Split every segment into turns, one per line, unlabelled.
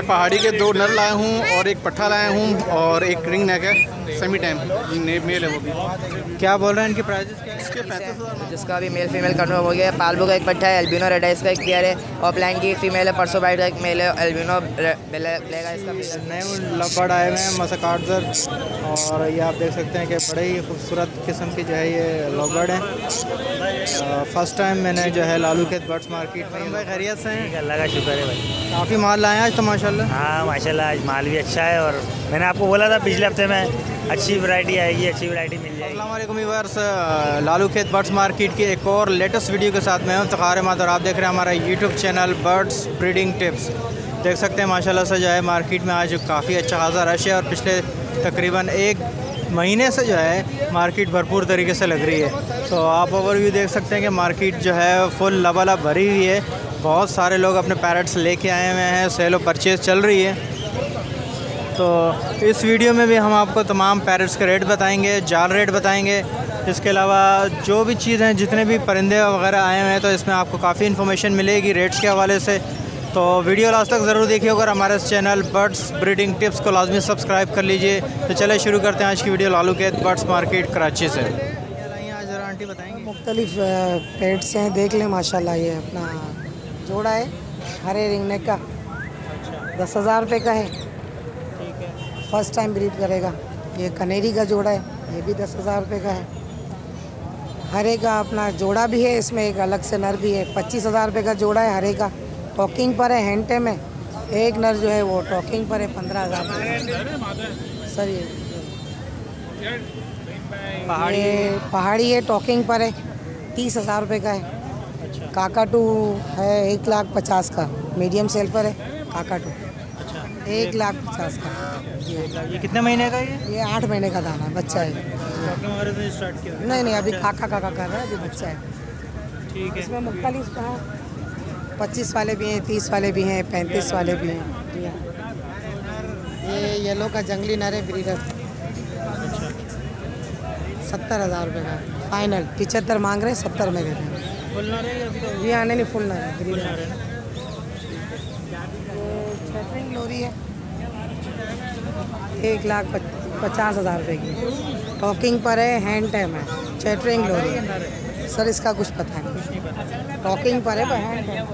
पहाड़ी के 2 नर लाया हूँ और एक पट्ठा लाया हूँ और एक रिंग नेक है सेमी टाइम मेल है वो भी।
क्या बोल रहे हैं इनके प्राइजेस क्या है?
इसके 35,000
जिसका भी मेल फीमेल कन्फर्म हो गया है। पालबू का एक पट्टा है, एल्बिनो रेड है इसका एक पेयर है, और प्लान की एक फीमेल है, परसों बाइट का एक मेल है, एल्बिनो लेगा इसका।
नए लवबर्ड आए हुए हैं मसाकार्जर, और ये आप देख सकते हैं कि बड़े ही खूबसूरत किस्म की जो है ये लवबर्ड हैं। फर्स्ट टाइम मैंने जो है लालू खेत बर्ड्स मार्केट में। भाई खैरियत से हैं?
अल्लाह का शुक्र है भाई।
काफ़ी माल लाए हैं आज तो माशाल्लाह।
हाँ माशाल्लाह आज माल भी अच्छा है, और मैंने आपको बोला था पिछले हफ्ते में अच्छी वैरायटी आएगी, अच्छी वैरायटी मिल जाएगी।
अस्सलाम वालेकुम व्यूअर्स, लालू खेत बर्ड्स मार्केट की एक और लेटेस्ट वीडियो के साथ मैं हूं इफ्तिखार अहमद, और आप देख रहे हैं हमारा YouTube channel birds breeding tips. देख सकते हैं माशाल्लाह से जो है मार्केट में आज काफ़ी अच्छा खासा रश है, और पिछले तकरीबन 1 महीने से जो है मार्केट भरपूर तरीके से लग रही है। तो आप ओवरव्यू देख सकते हैं कि मार्केट जो है फुल लबालब भरी हुई है। बहुत सारे लोग अपने पैरट्स लेके आए हुए हैं, सेल और परचेज़ चल रही है। तो इस वीडियो में भी हम आपको तमाम पैरट्स के रेट बताएंगे, जाल रेट बताएंगे। इसके अलावा जो भी चीज़ हैं, जितने भी परिंदे वगैरह आए हुए हैं, तो इसमें आपको काफ़ी इन्फॉर्मेशन मिलेगी रेट्स के हवाले से। तो वीडियो लास्ट तक ज़रूर देखिए, अगर हमारे इस चैनल बर्ड्स ब्रीडिंग टिप्स को लाजमी सब्सक्राइब कर लीजिए। तो चले शुरू करते हैं आज की वीडियो लालू के बर्ड्स मार्केट कराची से। आज ज़रा आंटी बताएँगे।
मुख्तलिफ पेट्स हैं, देख लें माशाल्लाह। ये अपना जोड़ा है हरे रिंगनेक का, 10,000 रुपये का है। फर्स्ट टाइम ब्रीड करेगा। ये कनेरी का जोड़ा है, ये भी 10,000 रुपये का है। हरे का अपना जोड़ा भी है, इसमें एक अलग से नर भी है। 25,000 रुपये का जोड़ा है हरे का, टॉकिंग पर है, हैंड टेम है। एक नर जो है वो टॉकिंग पर है, 15,000 सर। ये पहाड़ी है, टॉकिंग पर है, 30,000 रुपये का है। काकाटू है 1,50,000 का, मीडियम सेल पर है काकाटू। 1,50,000 का।
ये कितने महीने का है?
ये 8 महीने का दाना है, बच्चा है।
स्टार्ट किया?
नहीं अभी काका कर रहा है, अभी बच्चा है।
ठीक है।
इसमें मुख्तलिफ 25 वाले भी हैं, 30 वाले भी हैं, 35 वाले भी हैं। ये येलो का जंगली नर है ब्रीडर, 70,000 रुपये का फाइनल। 75 मांग रहे हैं, 70 में देते हैं।
फुल नर है अभी तो?
जी हाँ, नहीं फुल नर है ब्रीडर। चैटरिंग लोरी है, 1,50,000 रुपये की। टॉकिंग पर है, हैंड टाइम है, चैटरिंग लोरी है। सर इसका कुछ पता नहीं, टॉकिंग पर है, हैंड टाइम।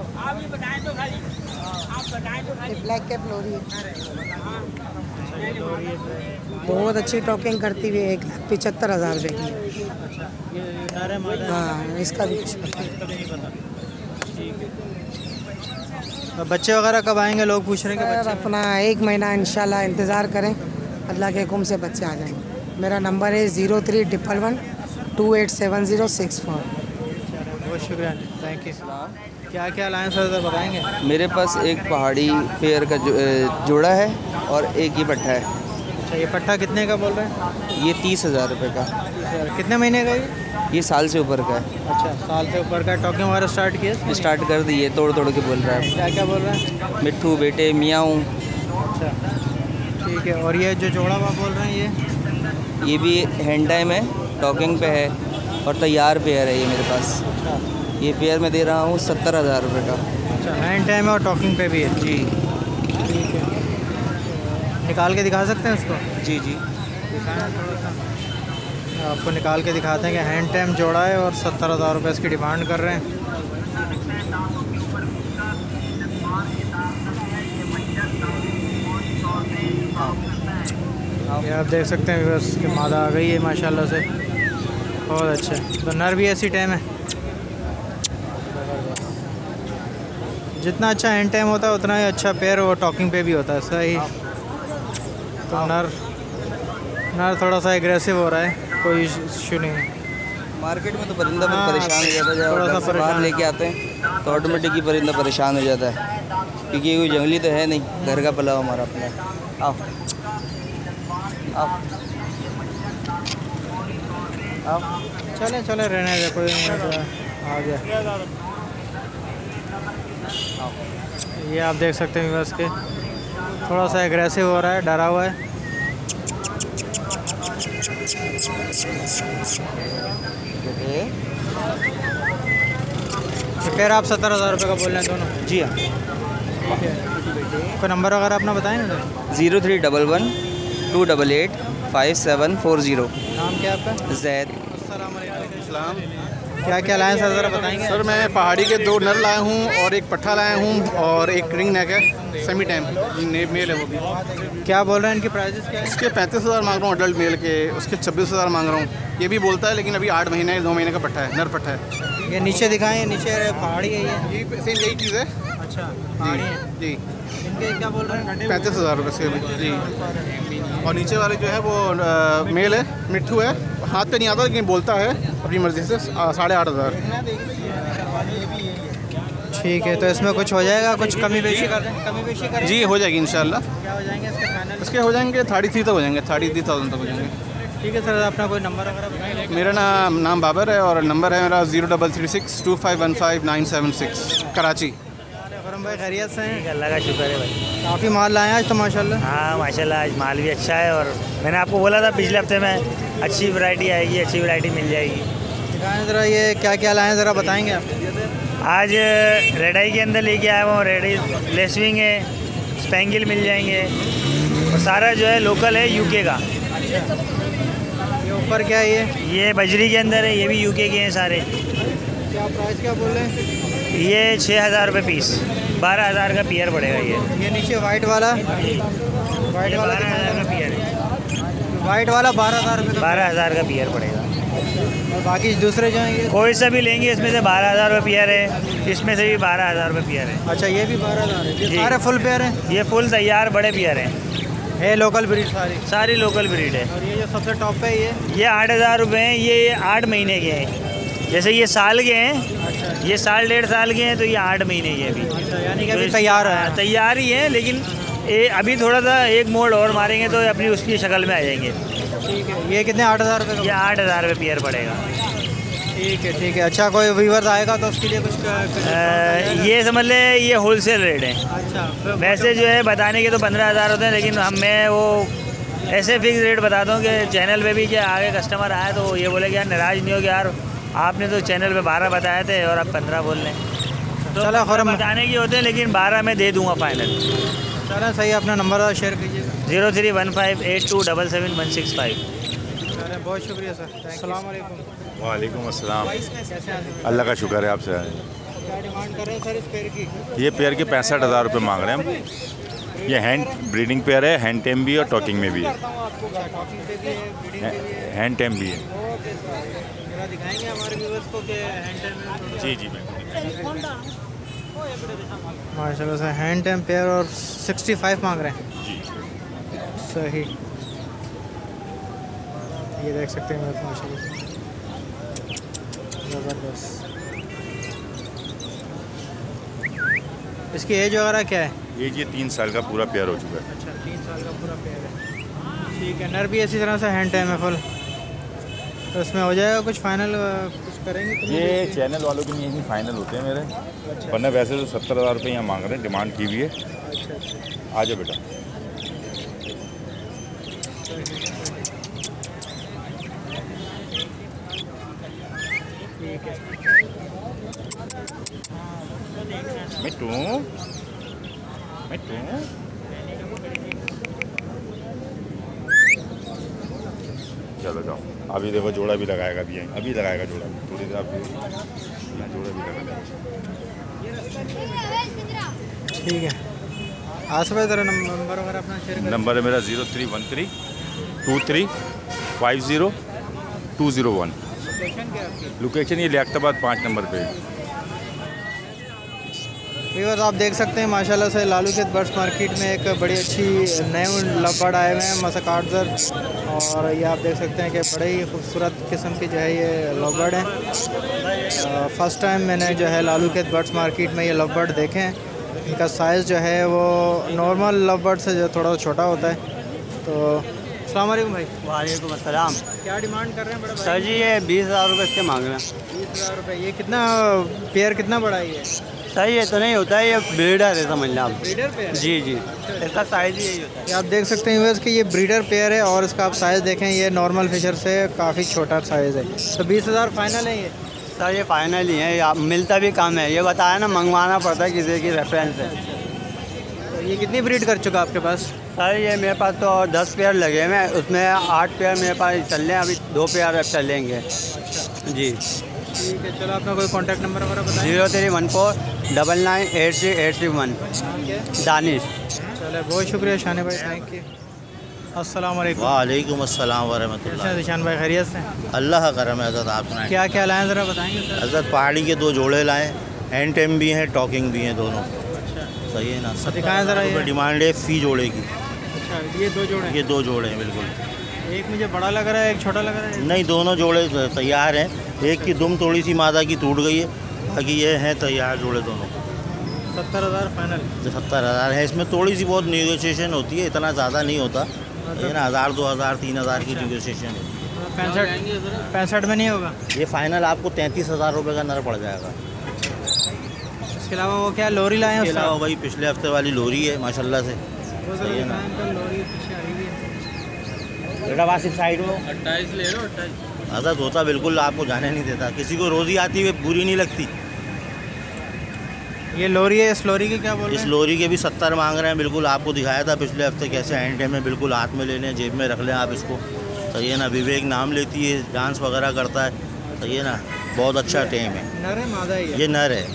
ये ब्लैक कैप लोरी है, बहुत अच्छी टॉकिंग करती हुई है, 1,75,000 रुपये की। हाँ इसका भी कुछ पता नहीं।
बच्चे वगैरह कब आएंगे? लोग पूछ रहे हैं कि
सर अपना 1 महीना इंशाल्लाह इंतज़ार करें, अल्लाह के हुक्म से बच्चे आ जाएंगे। मेरा नंबर है 0311287064।
बहुत शुक्रिया, थैंक यू। क्या क्या लाएँ सर बताएंगे?
मेरे पास एक पहाड़ी पेयर का जोड़ा है और एक ही पट्ठा है।
अच्छा, ये पट्ठा कितने का बोल रहे हैं?
ये 30,000 रुपये का।
कितने महीने का
ये साल से ऊपर का है।
अच्छा, साल से ऊपर का। टॉकिंग वगैरह स्टार्ट किए?
स्टार्ट कर दिए, तोड़ के बोल रहा है।
क्या क्या बोल रहे हैं?
मिट्ठू बेटे मियाँ।
अच्छा ठीक है। और ये जो जोड़ा आप बोल रहे हैं
ये भी हैंड टाइम है, टॉकिंग पे है, और तैयार पेयर है ये मेरे पास। ये पेयर मैं दे रहा हूँ 70,000 रुपये का।
अच्छा, हैंड टाइम है और टॉकिंग पे भी है
जी।
ठीक है, निकाल के दिखा सकते हैं इसको?
जी
दिखाएं थोड़ा सा, आपको निकाल के दिखाते हैं कि हैंड टाइम जोड़ा है और 70,000 रुपये इसकी डिमांड कर रहे हैं। ये आप देख सकते हैं बस कि मादा आ गई है माशाल्लाह से, बहुत अच्छा। तो नर भी ऐसी टाइम है। जितना अच्छा हैंड टाइम होता है उतना ही अच्छा पेयर वो टॉकिंग पे भी होता है, सही। तो नर थोड़ा सा एग्रेसिव हो रहा है, कोई इशू नहीं है।
मार्केट में तो परिंदा परेशान हो जाता है, जब
थोड़ा सा परेशान
लेके आते हैं तो ऑटोमेटिक ही परिंदा परेशान हो जाता है, क्योंकि कोई जंगली तो है नहीं, घर का पला हमारा अपना। आओ
चले रहने दे, कोई नहीं तो आ गया। ये आप देख सकते हैं बस के थोड़ा सा एग्रेसिव हो रहा है, डरा हुआ है। फिर आप 70,000 रुपये का बोल रहे हैं दोनों?
जी हाँ।
ठीक है। कोई नंबर वगैरह अपना बताएंगे सर?
0311-288-5740।
नाम क्या आपका?
जैद।
अस्सलाम।
क्या क्या लाए सर, ज़रा बताएंगे?
सर मैं पहाड़ी के 2 नर लाया हूँ और एक पट्ठा लाया हूँ और एक रिंग नेक है सेमी टाइम मेल है वो भी।
क्या बोल रहे हैं इनकी प्राइजेस क्या है?
इसके 35,000 मांग रहा हूँ अडल्ट मेल के, उसके 26,000 मांग रहा हूँ। ये भी बोलता है लेकिन अभी 8 महीने 2 महीने का पट्ठा है, नर पट्ठा है।
ये नीचे दिखाएं, नीचे पहाड़ी है ये।
ये सेम यही चीज़ है
अच्छा, पहाड़ी है।
जी।
इनके क्या बोल रहे हैं?
35,000 रुपये से भी जी। और नीचे वाले जो है वो मेल है, मिट्ठू है, हाथ पे नहीं आता लेकिन बोलता है अपनी मर्ज़ी से 8,500।
ठीक है, तो इसमें कुछ हो जाएगा, कुछ कमी बेशी कर दें? कमी बेशी करें
जी हो जाएगी इंशाल्लाह।
क्या हो जाएंगे इसके फाइनल?
इसके हो जाएंगे 33 तक हो जाएंगे, 33,000 तक हो जाएंगे।
ठीक है सर, अपना कोई नंबर वगैरह बताएंगे?
मेरा नाम बाबर है और नंबर है मेरा 03362515 कराची।
खुरम भाई खैरियत से हैं?
अल्लाह का शुक्र है भाई।
काफ़ी माल लाए हैं आज तो माशाल्लाह।
हाँ माशाल्लाह, आज माल भी अच्छा है और मैंने आपको बोला था पिछले हफ्ते में अच्छी वैरायटी आएगी, अच्छी वैरायटी मिल जाएगी।
दिखाएं ज़रा, ये क्या क्या लाए हैं ज़रा बताएंगे आप?
आज रेड आई के अंदर लेके आया हूँ, रेड आई लेसविंग है, स्पेंगल मिल जाएंगे और सारा जो है लोकल है यूके का।
ये ऊपर क्या है
ये बजरी के अंदर है, ये भी यूके के हैं सारे।
क्या प्राइस क्या बोल रहे हैं?
ये 6,000 रुपये पीस, 12,000 का पियर पड़ेगा ये
नीचे वाइट वाला? वाइट वाला
12,000 का पियर है,
वाइट वाला 12,000 रुपये का।
12,000 का पियर पड़ेगा।
और बाकी दूसरे जो हैं ये?
कोई सा भी लेंगे इसमें से 12,000 रुपये पियर है, इसमें से भी 12,000 रुपये पियर है।
अच्छा, ये भी 12,000 है? ये
जी।
सारे फुल पेयर हैं?
ये फुल तैयार बड़े पियर हैं,
है लोकल ब्रीड सारी?
सारी लोकल ब्रीड है।
और ये जो सबसे टॉप पे है
ये 8,000 रुपये हैं, ये 8 महीने के हैं। जैसे ये साल के हैं, ये 1.5 साल के हैं, तो ये 8 महीने के भी।
अच्छा, यानी कि
तो
अभी तैयार है?
तैयार ही है, लेकिन अभी थोड़ा सा एक मोड़ और मारेंगे तो अपनी उसकी शक्ल में आ जाएंगे।
ठीक है, ये कितने 8,000 रुपये
ये
का?
8,000 रुपये पियर पड़ेगा।
ठीक है ठीक है। अच्छा, कोई व्यूअर्स आएगा तो उसके लिए कुछ
ये समझ ले, ये होलसेल रेट है।
अच्छा,
वैसे जो है बताने के तो 15,000 होते हैं, लेकिन मैं वो ऐसे फिक्स रेट बताता हूँ कि चैनल पे भी, कि आगे कस्टमर आए तो ये बोले कि यार नाराज़ नहीं हो कि यार आपने तो चैनल पे 12 बताए थे और आप 15 बोल रहे हैं। तो
चलो खुरम,
बताने के होते हैं, लेकिन 12 में दे दूँगा फाइनल।
चलो सही, अपना नंबर शेयर कीजिएगा।
031582771665।
चलो, बहुत शुक्रिया सर। अस्सलाम वालेकुम।
वालेकुम अस्सलाम।
कैसे हैं?
अल्लाह का शुक्र है आपसे।
क्या डिमांड कर रहे हैं सर इस पेड़ की?
ये पेयर के 65,000 रुपये मांग रहे हैं हम। ये हैंड ब्रीडिंग पेयर है, हैंड टेम भी है और टॉकिंग में भी है।
टॉकिंग पे भी है, ब्रीडिंग पे भी है।
हैंड टेम भी है।
ओके सर, जरा दिखाएंगे हमारे व्यूअर्स को कि हैंड टाइम में?
जी जी बिल्कुल।
माशाल्लाह से हैंड टाइम पेयर और 65 मांग रहे हैं। सही, ये देख सकते हैं मेरे माशाल्लाह से ज़बरदस्त। इसकी एज वगैरह क्या है?
ये 3 साल का पूरा पेयर हो चुका है।
अच्छा, 3 साल का पूरा पेयर है। ठीक है, नर भी इसी तरह से हैंड टाइम है फुल, तो इसमें हो जाएगा कुछ फाइनल? कुछ करेंगे तो?
ये चैनल वालों के लिए ही फाइनल होते हैं मेरे, वरना वैसे तो 70,000 रुपये यहाँ मांग रहे हैं, डिमांड की हुई है। आ जाओ बेटा। मिट्टू मिट्टू चलो जाओ, अभी देखो जोड़ा भी लगाएगा, अभी लगाएगा जोड़ा, थोड़ी देर आप यहाँ जोड़ा भी लगाएगा।
ठीक है, आसफ ज़रा नंबर वगैरह अपना शेयर करें।
नंबर है मेरा 0313230201।
लोकेशन क्या है आपकी?
लोकेशन ये लियाकताबाद 5 नंबर पे है।
व्यूअर्स, आप देख सकते हैं माशाल्लाह से लालू खेत बर्ड्स मार्केट में एक बड़ी अच्छी नए लवबर्ड आए हुए हैं, मसकार्जर, और ये आप देख सकते हैं कि बड़े ही खूबसूरत किस्म की जो है ये लवबर्ड हैं। फ़र्स्ट टाइम मैंने जो है लालू खेत बर्ड्स मार्केट में ये लवबर्ड देखे हैं। इनका साइज़ जो है वो नॉर्मल लवबर्ड से जो थोड़ा छोटा होता है। तो अस्सलाम वालेकुम भाई।
वालेकुम अस्सलाम।
क्या डिमांड कर रहे हैं बड़े भाई?
सर जी ये 20,000 रुपये इसके मांग रहे हैं।
20,000 रुपये। ये कितना पेयर कितना बड़ा है ये?
सर ये तो नहीं होता है, ये ब्रीडर है समझ लें आप।
Breeder pair?
जी जी, इसका साइज़ ही यही होता है।
ये आप देख सकते हैं व्यूअर्स कि ये ब्रीडर पेयर है और इसका आप साइज़ देखें, ये नॉर्मल फिशर से काफ़ी छोटा साइज़ है। तो 20,000 फाइनल है ये?
सर ये फाइनल ही है, मिलता भी कम है, ये बताया ना, मंगवाना पड़ता है किसी की रेफरेंस से।
तो ये कितनी ब्रीड कर चुका आपके पास?
सर ये मेरे पास तो 10 पेयर लगे हुए हैं, उसमें 8 पेयर मेरे पास चल रहे हैं, अभी 2 पेयर अब चलेंगे। जी
ठीक है, चलो अपना कोई कॉन्टैक्ट नंबर वगैरह बताएं।
0314998381 दानिश।
चलो बहुत शुक्रिया शान भाई, थैंक यू। अस्सलाम वालेकुम।
वालेकुम अस्सलाम वरहमतुल्लाह।
कैसे हैं शान भाई, खैरियत से?
अल्लाह का करम है हज़रत, आप सुनाएं।
क्या क्या लाएँ ज़रा बताएंगे सर?
हज़रत पहाड़ी के 2 जोड़े लाएँ, हैंड टेम भी हैं, टॉकिंग भी हैं दोनों। सही है ना?
दिखाएं ज़रा ये।
डिमांड है फ़ी जोड़े की।
अच्छा, ये 2 जोड़े?
ये 2 जोड़े हैं बिल्कुल।
एक मुझे बड़ा लग रहा है, एक छोटा लग रहा है।
नहीं, दोनों जोड़े तैयार हैं। एक की दुम थोड़ी सी मादा की टूट गई है, बाकी ये हैं तैयार जोड़े दोनों।
70,000 फाइनल?
70,000 है। इसमें थोड़ी सी बहुत निगोशिएशन होती है, इतना ज़्यादा नहीं होता। ये ना 1000, 2000, 3000 की निगोशिएशन है।
65 में नहीं होगा?
ये फ़ाइनल आपको 33,000 रुपये का नर पड़ जाएगा।
इसके अलावा वो क्या लोरी लाए हैं?
इसके अलावा भाई पिछले हफ्ते वाली लोरी है माशाल्लाह से। सही है ना? बेटा वासिफ साइड में
28 ले लो। 28
आदत होता बिल्कुल आपको जाने नहीं देता, किसी को रोज़ी आती हुई बुरी नहीं लगती।
ये लोरी है, इस लोरी के क्या बोल रहे
इस
हैं?
लोरी के भी 70 मांग रहे हैं। बिल्कुल आपको दिखाया था पिछले हफ्ते कैसे हैंड में बिल्कुल हाथ में ले लें, जेब में रख लें आप इसको। सही है ना? विवेक नाम लेती है, डांस वगैरह करता है। सही है ना? बहुत अच्छा टेम है।
नर है मादा है
ये नर है,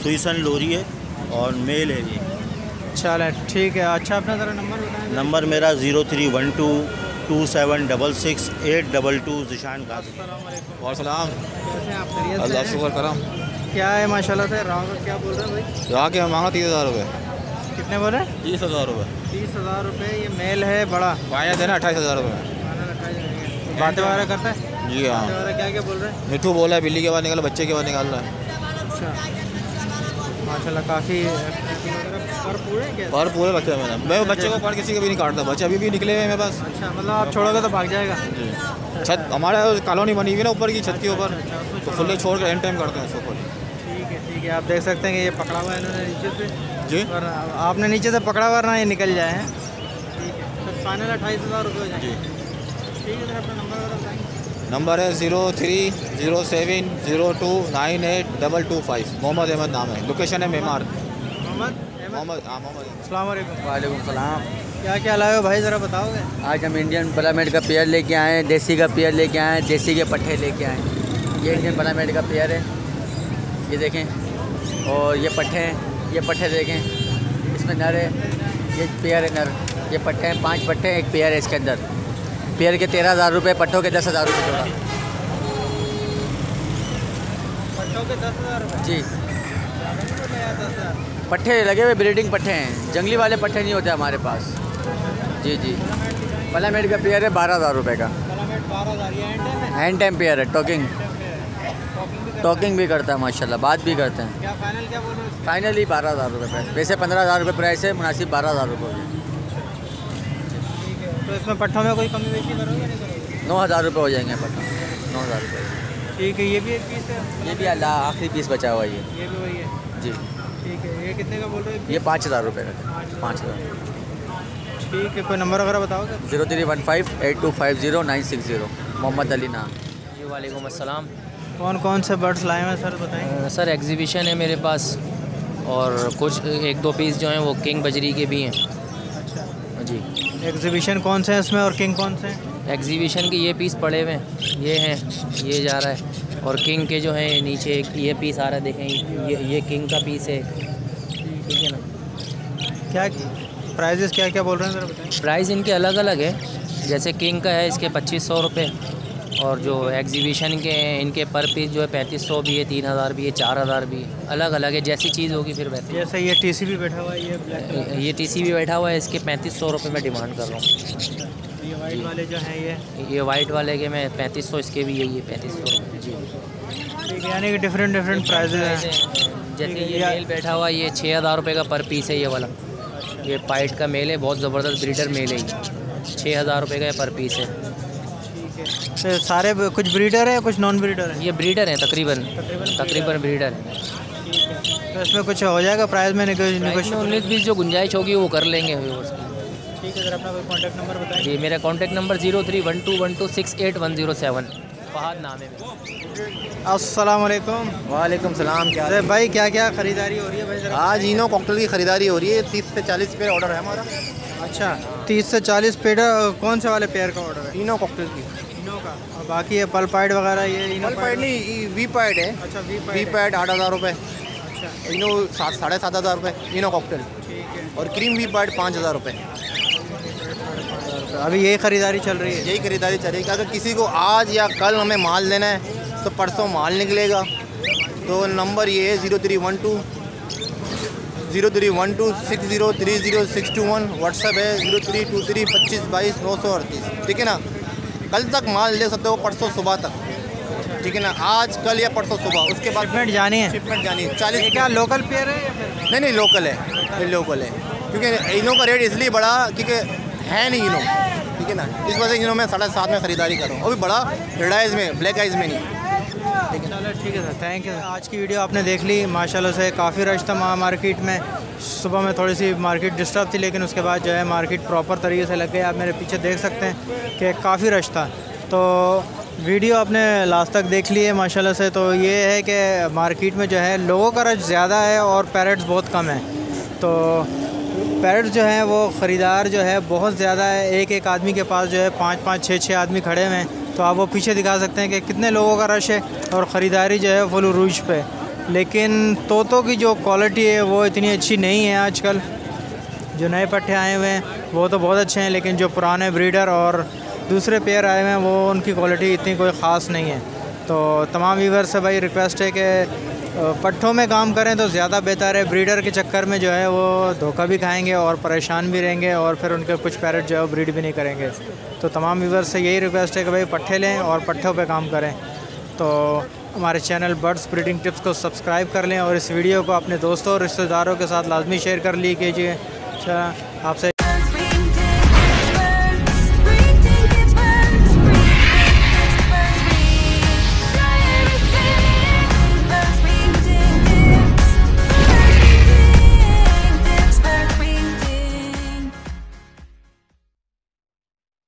सुईसन लोरी है और मेल है ये।
चलें ठीक है। अच्छा अपना ज़रा नंबर बताएं।
नंबर मेरा 0312276682 ज़िशान कासिम।
वालेकुम।
कैसे हैं आप? खैरियत से
अल्लाह
हैं?
शुक्र करम।
क्या है माशाल्लाह से? राव का क्या बोल रहे हैं भाई?
यहाँ के मांगा 30,000 रुपये।
कितने बोल रहे हैं?
30,000 रुपये।
30,000 रुपये। ये मेल है बड़ा?
पाया देना 28,000 रुपये।
बातें वगैरह करता है?
जी हाँ।
बातें वगैरह क्या क्या बोल रहे हैं?
मिठू बोला है बिल्ली के बाद निकाला, बच्चे के बाद निकाल रहा है।
अच्छा माशाल्लाह, काफ़ी पर पूरे क्या?
पर पूरे बच्चे मैंने, मैं बच्चे को पर किसी के भी नहीं काटता, बच्चे अभी भी निकले हुए हैं मेरे पास।
अच्छा, मतलब आप छोड़ोगे तो भाग जाएगा?
जी। छत हमारे कॉलोनी बनी हुई है ना ऊपर की छत के ऊपर, तो खुले छोड़ कर एंड टाइम करते हैं उसके ऊपर।
ठीक है। आप देख सकते हैं कि ये पकड़ा हुआ है इन्होंने नीचे से
जी,
और आपने नीचे से पकड़ा हुआ ना, ये निकल जाए हैं। ठीक है, तो फाइनल 28,000 रुपये हो जाएंगे। ठीक है सर, अपना नंबर वगैरह बताएंगे।
नंबर है 030702982225। मोहम्मद अहमद नाम है, लोकेशन है मेमार।
मोहम्मद? अस्सलाम वालेकुम।
वालेकुम सलाम।
क्या क्या लाए हो भाई, ज़रा बताओगे?
आज हम इंडियन ब्रामेड का पेयर लेके आए हैं, देसी का पेयर लेके आए हैं, देसी के पट्टे लेके आए हैं। ये इंडियन ब्रामेड का पेयर है, ये देखें। और ये पट्टे हैं, ये पट्टे देखें, इसमें नर है, ये पेयर है नर। ये पट्टे हैं, 5 पट्टे हैं, एक पेयर है इसके अंदर। पेयर के 13,000 रुपये, पट्टों के 10,000 रुपये जोड़ा।
पट्टों के 10,000 रुपये?
जी, पट्टे लगे हुए ब्रीडिंग पट्टे हैं, जंगली वाले पट्टे नहीं होते हमारे पास। जी जी। पलामेड का पेयर है 12,000 रुपये का।
12,000? ये
हैंड टाइम पेयर है, टॉकिंग भी करता है माशाल्लाह, बात भी करते हैं।
क्या फाइनल क्या बोल रहे हो?
फाइनल ही 12,000 रुपये प्राइस, वैसे 15,000 रुपये प्राइस है, मुनासिब 12,000 रुपये हो गए।
तो इसमें पट्टों में कोई कमी बेशी करोगे नहीं करोगे?
9,000 रुपये हो जाएंगे पट्टा, 9,000 रुपये।
ठीक है, ये भी एक पीस है?
ये भी अल्लाह आखिरी पीस बचा हुआ है
ये भी वही है?
जी।
ठीक है, ये कितने का बोल रहे हो?
ये 5,000 रुपये का, 5,000।
ठीक है, कोई नंबर वगैरह बताओगे?
03158250 मोहम्मद अली नाम।
जी वालेकुम अस्सलाम।
कौन कौन से बर्ड्स लाए हैं सर, बताएं।
सर एग्जीबिशन है मेरे पास, और कुछ 1-2 पीस जो हैं वो किंग बजरी के भी हैं।
अच्छा
जी।
एग्जीबिशन कौन से हैं इसमें, और किंग कौन से हैं?
एग्जीबिशन के ये पीस पड़े हुए हैं, ये हैं, ये जा रहा है। और किंग के जो हैं नीचे ये पीस आ रहा है, देखें ये किंग का पीस है। ठीक है ना?
क्या प्राइजेस क्या क्या बोल रहे हैं सर, बताएं।
प्राइस इनके अलग अलग है, जैसे किंग का है इसके 2500 रुपये, और जो एग्जीबिशन के हैं इनके पर पीस जो है 3500 भी है, 3000 भी है, 4000 भी है, अलग अलग है, जैसी चीज़ होगी फिर वैसे।
जैसे ये टीसी भी बैठा हुआ है,
ये टीसी भी बैठा हुआ है, इसके 3500 रुपये मैं डिमांड कर रहा हूँ।
ये वाइट वाले जो हैं
ये वाइट वाले के मैं 3500, इसके भी यही है 3500 रुपये। जी
ठीक है, यानी कि डिफरेंट प्राइजेज हैं।
जैसे ये मेल बैठा हुआ है, ये 6000 रुपये का पर पीस है ये वाला। ये पाइट का मेल है, बहुत ज़बरदस्त ब्रीडर मेल है, 6000 रुपये का पर पीस है।
तो सारे कुछ ब्रीडर है, कुछ नॉन ब्रीडर है?
ये ब्रीडर हैं तकरीबन ब्रीडर है।
तो इसमें कुछ हो जाएगा प्राइस में नेगोशिएशन?
19-20 जो गुंजाइश होगी वो कर लेंगे।
ठीक है सर, अपना कोई कॉन्टैक्ट नंबर बताइए।
जी, मेरा कॉन्टैक्ट नंबर 031212681007। फहद नाम है मेरा।
अस्सलाम वालेकुम।
वालेकुम सलाम। क्या
अरे भाई क्या क्या ख़रीदारी हो रही है भाई ज़रा?
आज इनो कॉकटेल की ख़रीदारी हो रही है। 30 से 40 पेयर ऑर्डर है हमारा।
अच्छा 30 से 40 पेयर। कौन से वाले पेयर का ऑर्डर है?
इनो कॉकटेल की।
इनो का। और बाकी ये पल्पाइड वगैरह ये इनो
पल्पाइड नहीं, वी पैड है।
अच्छा
वी पैड 8,000 रुपये।
अच्छा
इनो 7,500 रुपये इनो कॉकटेल।
ठीक है।
और क्रीम वी पैड 5,000 रुपये।
अभी यही ख़रीदारी चल रही है?
यही खरीदारी चल रही है। अगर किसी को आज या कल हमें माल लेना है तो परसों माल निकलेगा। तो नंबर ये है 0312 60300621। व्हाट्सएप है 0323 25 22 938। ठीक है ना। कल तक माल ले सकते हो, परसों सुबह तक। ठीक है ना। आज कल या परसों सुबह। उसके बाद
शिपमेंट जानी है?
शिपमेंट जानी है। 40।
क्या लोकल पेयर है या फिर?
नहीं लोकल है, ये लोकल है। क्योंकि इनो का रेट इसलिए बढ़ा क्योंकि है नहीं इनो। ठीक है ना। इस वजह से इनो में 7.5 में ख़रीदारी कर रहा हूँ। अभी बड़ा रेड आइज़ में, ब्लैक आइज़ में नहीं।
चलो ठीक है सर, थैंक यू। आज की वीडियो आपने देख ली। माशाल्लाह से काफ़ी रश था मार्केट में। सुबह में थोड़ी सी मार्केट डिस्टर्ब थी, लेकिन उसके बाद जो है मार्केट प्रॉपर तरीके से लग गई। आप मेरे पीछे देख सकते हैं कि काफ़ी रश था। तो वीडियो आपने लास्ट तक देख ली है माशाल्लाह से। तो ये है कि मार्केट में जो है लोगों का रश ज़्यादा है और पैरेट्स बहुत कम है। तो पैरेट्स जो है वो ख़रीदार जो है बहुत ज़्यादा है। एक आदमी के पास जो है 5-5 6-6 आदमी खड़े हुए हैं। तो आप वो पीछे दिखा सकते हैं कि कितने लोगों का रश है और ख़रीदारी जो है फुल उरूज पे। लेकिन तोतों की जो क्वालिटी है वो इतनी अच्छी नहीं है आजकल। जो नए पट्टे आए हुए हैं वो तो बहुत अच्छे हैं, लेकिन जो पुराने ब्रीडर और दूसरे पेयर आए हुए हैं वो उनकी क्वालिटी इतनी कोई ख़ास नहीं है। तो तमाम व्यूअर्स से भाई रिक्वेस्ट है कि पट्ठों में काम करें तो ज़्यादा बेहतर है। ब्रीडर के चक्कर में जो है वो धोखा भी खाएंगे और परेशान भी रहेंगे, और फिर उनके कुछ पैरेट जो है ब्रीड भी नहीं करेंगे। तो तमाम व्यूअर्स से यही रिक्वेस्ट है कि भाई पट्ठे लें और पट्ठों पे काम करें। तो हमारे चैनल बर्ड्स ब्रीडिंग टिप्स को सब्सक्राइब कर लें और इस वीडियो को अपने दोस्तों और रिश्तेदारों के साथ लाजमी शेयर कर ली कीजिए। आपसे